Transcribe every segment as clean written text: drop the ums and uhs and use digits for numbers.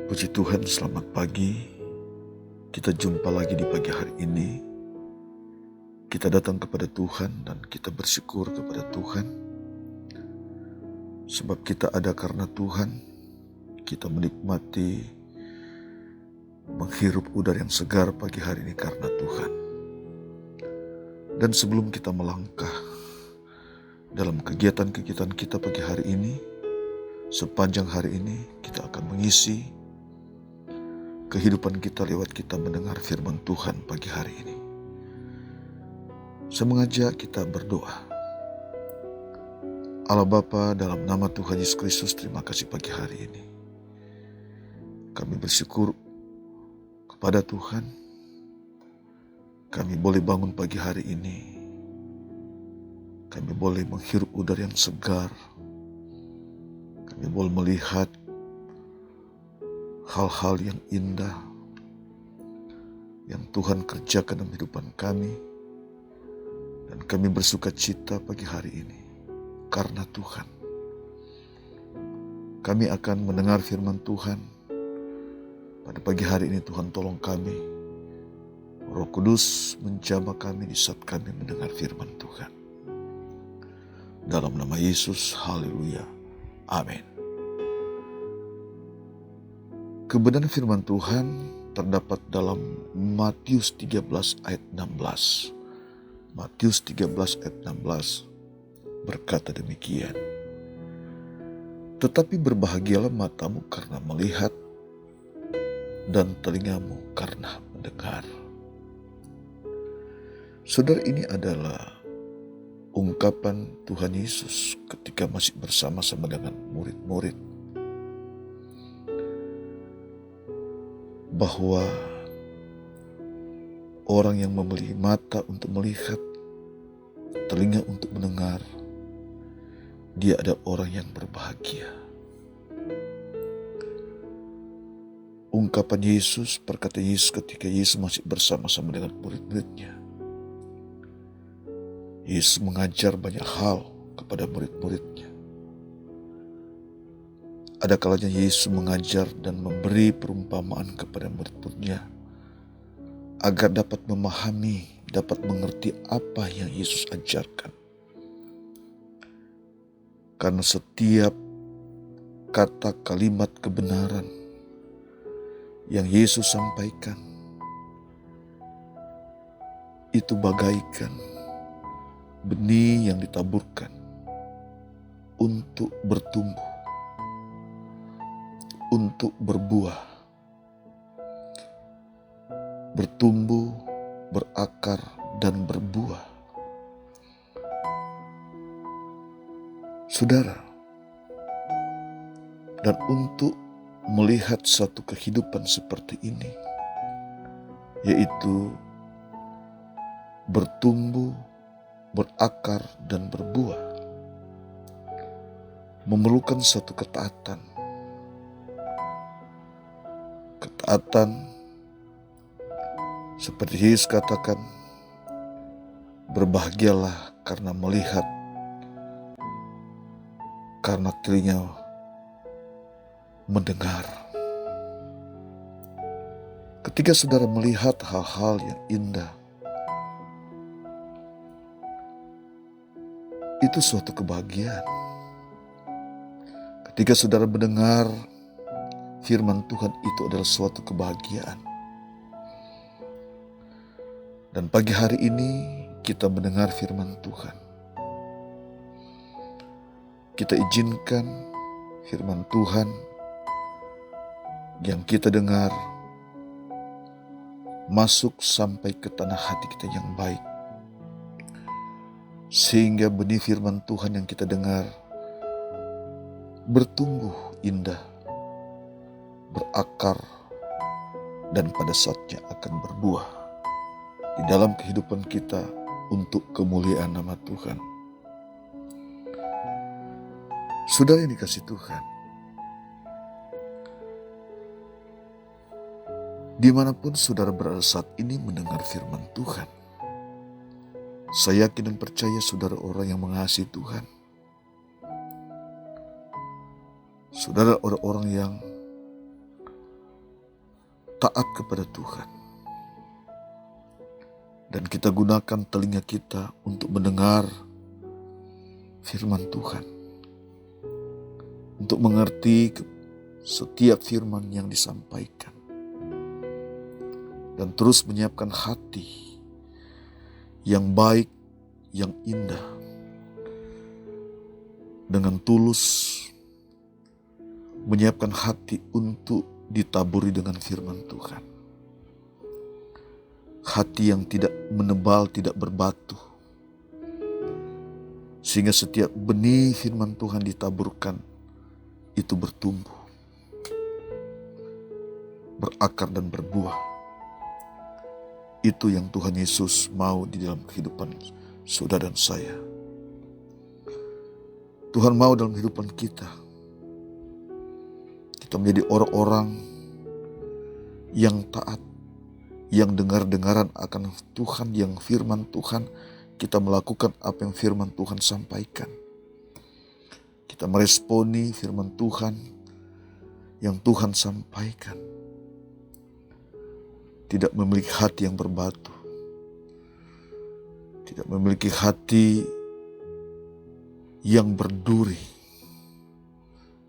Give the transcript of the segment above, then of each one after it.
Puji Tuhan, selamat pagi. Kita jumpa lagi di pagi hari ini. Kita datang kepada Tuhan dan kita bersyukur kepada Tuhan. Sebab kita ada karena Tuhan. Kita menikmati menghirup udara yang segar pagi hari ini karena Tuhan. Dan sebelum kita melangkah dalam kegiatan-kegiatan kita pagi hari ini, sepanjang hari ini kita akan mengisi kehidupan kita lewat kita mendengar firman Tuhan pagi hari ini. Saya mengajak kita berdoa. Allah Bapa, dalam nama Tuhan Yesus Kristus, terima kasih pagi hari ini. Kami bersyukur kepada Tuhan. Kami boleh bangun pagi hari ini. Kami boleh menghirup udara yang segar. Kami boleh melihat hal-hal yang indah yang Tuhan kerjakan dalam kehidupan kami, dan kami bersuka cita pagi hari ini karena Tuhan. Kami akan mendengar firman Tuhan pada pagi hari ini. Tuhan, tolong kami, Roh Kudus menjamah kami di saat kami mendengar firman Tuhan. Dalam nama Yesus, haleluya, amin. Kebenaran firman Tuhan terdapat dalam Matius 13 ayat 16. Matius 13 ayat 16 berkata demikian. Tetapi berbahagialah matamu karena melihat dan telingamu karena mendengar. Saudara, ini adalah ungkapan Tuhan Yesus ketika masih bersama-sama dengan murid-murid, bahwa orang yang memiliki mata untuk melihat, telinga untuk mendengar, dia adalah orang yang berbahagia. Ungkapan Yesus, perkataan Yesus ketika Yesus masih bersama-sama dengan murid-muridnya. Yesus mengajar banyak hal kepada murid-muridnya. Ada kalanya Yesus mengajar dan memberi perumpamaan kepada murid-muridnya agar dapat memahami, dapat mengerti apa yang Yesus ajarkan. Karena setiap kata kalimat kebenaran yang Yesus sampaikan itu bagaikan benih yang ditaburkan untuk bertumbuh, untuk berbuah, bertumbuh, berakar, dan berbuah. Saudara, dan untuk melihat satu kehidupan seperti ini, yaitu bertumbuh, berakar, dan berbuah, memerlukan satu ketaatan. Ketaatan seperti Yesus katakan, berbahagialah karena melihat, karena telinga mendengar. Ketika saudara melihat hal-hal yang indah, itu suatu kebahagiaan. Ketika saudara mendengar firman Tuhan, itu adalah suatu kebahagiaan. Dan pagi hari ini kita mendengar firman Tuhan. Kita izinkan firman Tuhan yang kita dengar masuk sampai ke tanah hati kita yang baik. Sehingga benih firman Tuhan yang kita dengar bertumbuh indah, berakar, dan pada saatnya akan berbuah di dalam kehidupan kita untuk kemuliaan nama Tuhan. Saudara yang dikasihi Tuhan, dimanapun saudara berada saat ini mendengar firman Tuhan, saya yakin dan percaya saudara orang yang mengasihi Tuhan. Saudara orang-orang yang taat kepada Tuhan. Dan kita gunakan telinga kita untuk mendengar firman Tuhan. Untuk mengerti setiap firman yang disampaikan. Dan terus menyiapkan hati yang baik, yang indah. Dengan tulus menyiapkan hati untuk ditaburi dengan firman Tuhan. Hati yang tidak menebal, tidak berbatu. Sehingga setiap benih firman Tuhan ditaburkan, itu bertumbuh, berakar dan berbuah. Itu yang Tuhan Yesus mau di dalam kehidupan saudara dan saya. Tuhan mau dalam kehidupan kita. Kita menjadi orang-orang yang taat, yang dengar-dengaran akan Tuhan, yang firman Tuhan. Kita melakukan apa yang firman Tuhan sampaikan. Kita meresponi firman Tuhan yang Tuhan sampaikan. Tidak memiliki hati yang berbatu. Tidak memiliki hati yang berduri.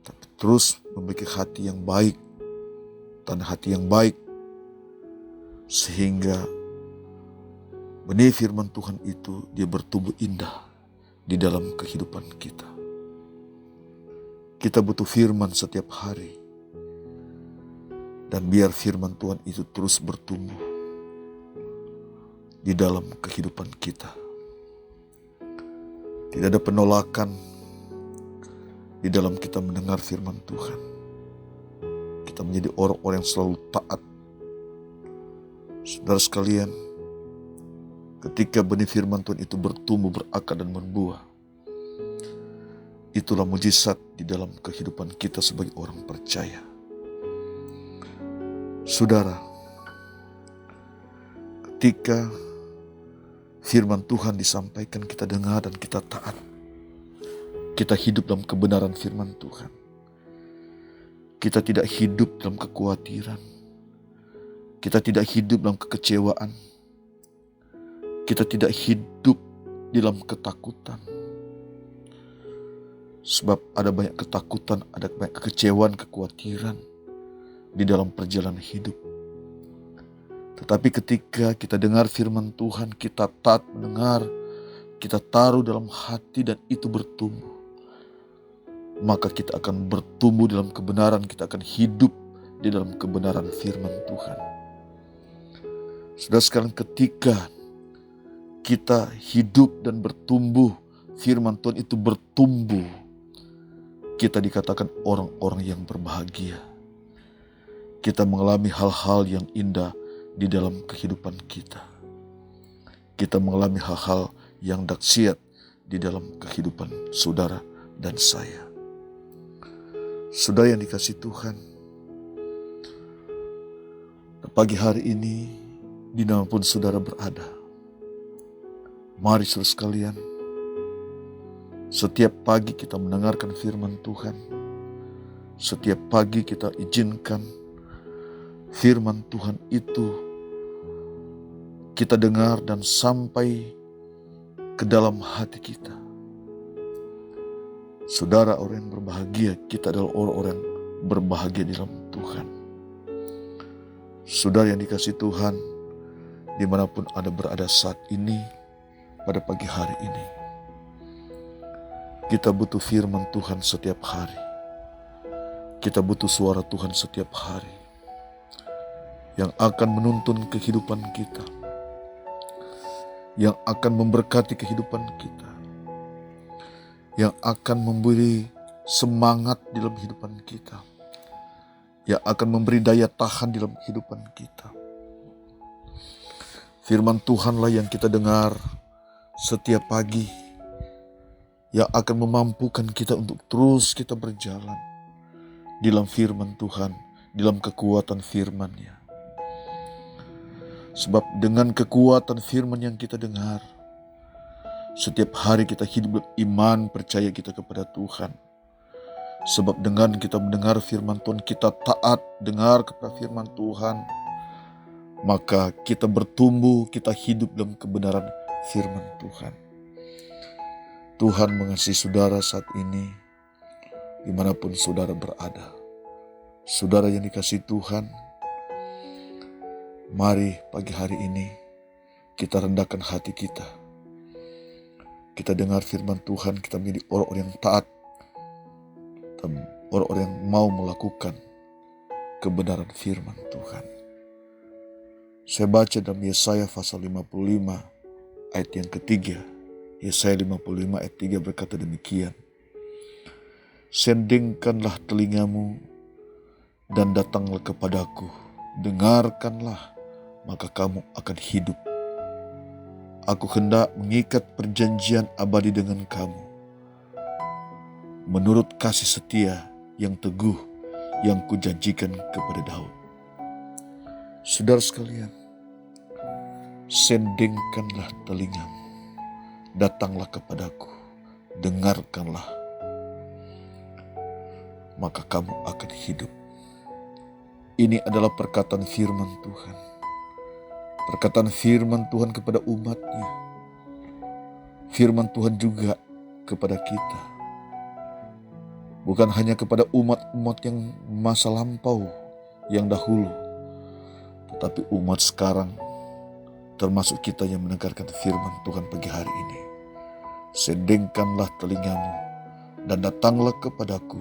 Tapi terus memiliki hati yang baik. Dan hati yang baik. Sehingga benih firman Tuhan itu dia bertumbuh indah di dalam kehidupan kita. Kita butuh firman setiap hari. Dan biar firman Tuhan itu terus bertumbuh di dalam kehidupan kita. Tidak ada penolakan di dalam kita mendengar firman Tuhan. Kita menjadi orang-orang yang selalu taat. Saudara sekalian, ketika benih firman Tuhan itu bertumbuh, berakar dan berbuah, itulah mujizat di dalam kehidupan kita sebagai orang percaya. Saudara, ketika firman Tuhan disampaikan, kita dengar dan kita taat. Kita hidup dalam kebenaran firman Tuhan. Kita tidak hidup dalam kekhawatiran. Kita tidak hidup dalam kekecewaan. Kita tidak hidup dalam ketakutan. Sebab ada banyak ketakutan, ada banyak kekecewaan, kekhawatiran di dalam perjalanan hidup. Tetapi ketika kita dengar firman Tuhan, kita taat mendengar, kita taruh dalam hati dan itu bertumbuh, maka kita akan bertumbuh dalam kebenaran, kita akan hidup di dalam kebenaran firman Tuhan. Saudara sekalian, ketika kita hidup dan bertumbuh, firman Tuhan itu bertumbuh, kita dikatakan orang-orang yang berbahagia. Kita mengalami hal-hal yang indah di dalam kehidupan kita. Kita mengalami hal-hal yang dahsyat di dalam kehidupan saudara dan saya. Saudara yang dikasihi Tuhan, pagi hari ini dimanapun saudara berada, mari saudara sekalian, setiap pagi kita mendengarkan firman Tuhan. Setiap pagi kita izinkan firman Tuhan itu kita dengar dan sampai ke dalam hati kita. Saudara, orang yang berbahagia, kita adalah orang-orang yang berbahagia di dalam Tuhan. Saudara yang dikasihi Tuhan, dimanapun Anda berada saat ini, pada pagi hari ini, kita butuh firman Tuhan setiap hari. Kita butuh suara Tuhan setiap hari yang akan menuntun kehidupan kita, yang akan memberkati kehidupan kita, yang akan memberi semangat di dalam kehidupan kita, yang akan memberi daya tahan di dalam kehidupan kita. Firman Tuhanlah yang kita dengar setiap pagi, yang akan memampukan kita untuk terus kita berjalan di dalam firman Tuhan, di dalam kekuatan firman-Nya. Sebab dengan kekuatan firman yang kita dengar, setiap hari kita hidup beriman, percaya kita kepada Tuhan. Sebab dengan kita mendengar firman Tuhan, kita taat dengar kepada firman Tuhan, maka kita bertumbuh, kita hidup dalam kebenaran firman Tuhan. Tuhan mengasihi saudara saat ini, dimanapun saudara berada. Saudara yang dikasihi Tuhan, mari pagi hari ini kita rendahkan hati kita. Kita dengar firman Tuhan, kita menjadi orang-orang yang taat, dan orang-orang yang mau melakukan kebenaran firman Tuhan. Saya baca dalam Yesaya pasal 55 ayat yang ketiga. Yesaya 55 ayat 3 berkata demikian. Sendingkanlah telingamu dan datanglah kepadaku. Dengarkanlah, maka kamu akan hidup. Aku hendak mengikat perjanjian abadi dengan kamu, menurut kasih setia yang teguh yang kujanjikan kepada Daud. Saudara sekalian, sendingkanlah telingamu, datanglah kepadaku, dengarkanlah, maka kamu akan hidup. Ini adalah perkataan firman Tuhan. Perkataan firman Tuhan kepada umatnya. Firman Tuhan juga kepada kita. Bukan hanya kepada umat-umat yang masa lampau, yang dahulu, tetapi umat sekarang, termasuk kita yang mendengarkan firman Tuhan pagi hari ini. Sendingkanlah telingamu dan datanglah kepadaku,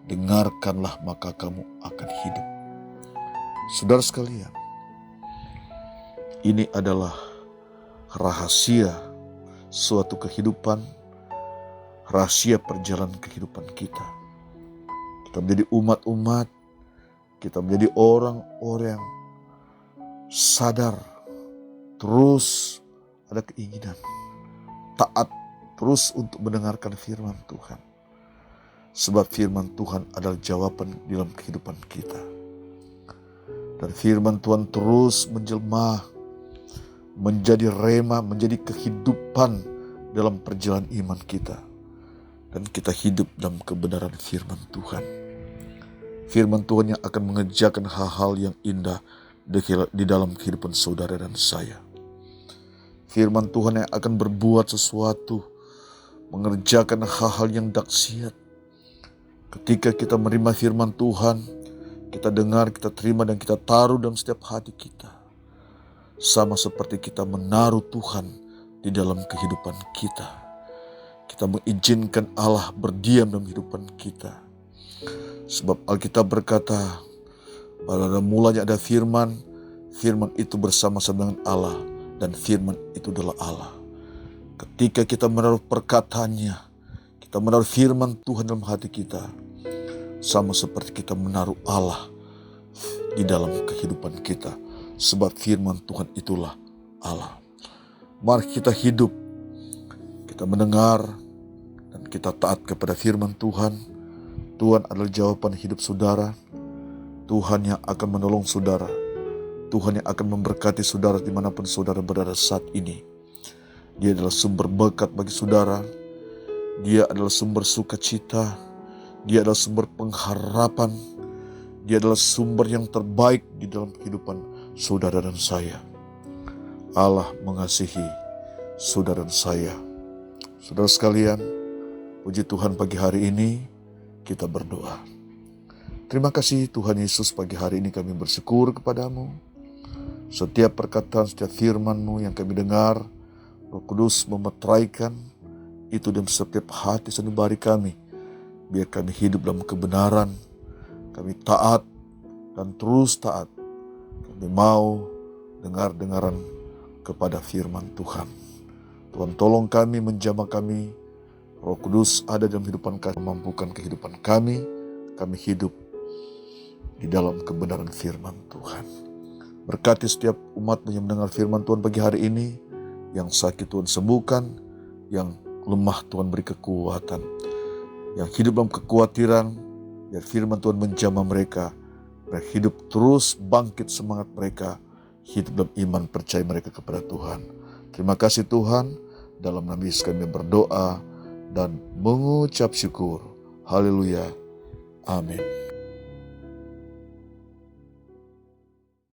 dengarkanlah maka kamu akan hidup. Saudara sekalian, ini adalah rahasia suatu kehidupan, rahasia perjalanan kehidupan kita. Kita menjadi umat-umat, kita menjadi orang-orang yang sadar, terus ada keinginan, taat terus untuk mendengarkan firman Tuhan. Sebab firman Tuhan adalah jawaban dalam kehidupan kita. Dan firman Tuhan terus menjelma, menjadi rema, menjadi kehidupan dalam perjalanan iman kita. Dan kita hidup dalam kebenaran firman Tuhan. Firman Tuhan yang akan mengerjakan hal-hal yang indah di dalam kehidupan saudara dan saya. Firman Tuhan yang akan berbuat sesuatu, mengerjakan hal-hal yang dahsyat. Ketika kita menerima firman Tuhan, kita dengar, kita terima, dan kita taruh dalam setiap hati kita. Sama seperti kita menaruh Tuhan di dalam kehidupan kita. Kita mengizinkan Allah berdiam dalam kehidupan kita. Sebab Alkitab berkata, pada mulanya ada firman, firman itu bersama-sama dengan Allah, dan firman itu adalah Allah. Ketika kita menaruh perkataannya, kita menaruh firman Tuhan dalam hati kita, sama seperti kita menaruh Allah di dalam kehidupan kita. Sebab firman Tuhan itulah Allah. Mari kita hidup, kita mendengar, dan kita taat kepada firman Tuhan. Tuhan adalah jawaban hidup saudara. Tuhan yang akan menolong saudara. Tuhan yang akan memberkati saudara dimanapun saudara berada saat ini. Dia adalah sumber berkat bagi saudara. Dia adalah sumber sukacita. Dia adalah sumber pengharapan. Dia adalah sumber yang terbaik di dalam kehidupan saudara dan saya. Allah mengasihi saudara dan saya. Saudara sekalian, puji Tuhan pagi hari ini kita berdoa. Terima kasih Tuhan Yesus, pagi hari ini kami bersyukur kepadamu. Setiap perkataan, setiap firman-Mu yang kami dengar, Roh Kudus memeteraikan itu dalam setiap hati sanubari kami. Biar kami hidup dalam kebenaran, kami taat dan terus taat. Kami mau dengar-dengaran kepada firman Tuhan. Tuhan tolong kami, menjamah kami. Roh Kudus ada dalam kehidupan kami, memampukan kehidupan kami. Kami hidup di dalam kebenaran firman Tuhan. Berkati setiap umat-Mu yang mendengar firman Tuhan pagi hari ini. Yang sakit Tuhan sembuhkan, yang lemah Tuhan beri kekuatan. Yang hidup dalam kekhawatiran, biar firman Tuhan menjamah mereka. Mereka hidup terus, bangkit semangat mereka. Hidup dalam iman, percaya mereka kepada Tuhan. Terima kasih Tuhan. Dalam nama Yesus kami berdoa dan mengucap syukur. Haleluya. Amin.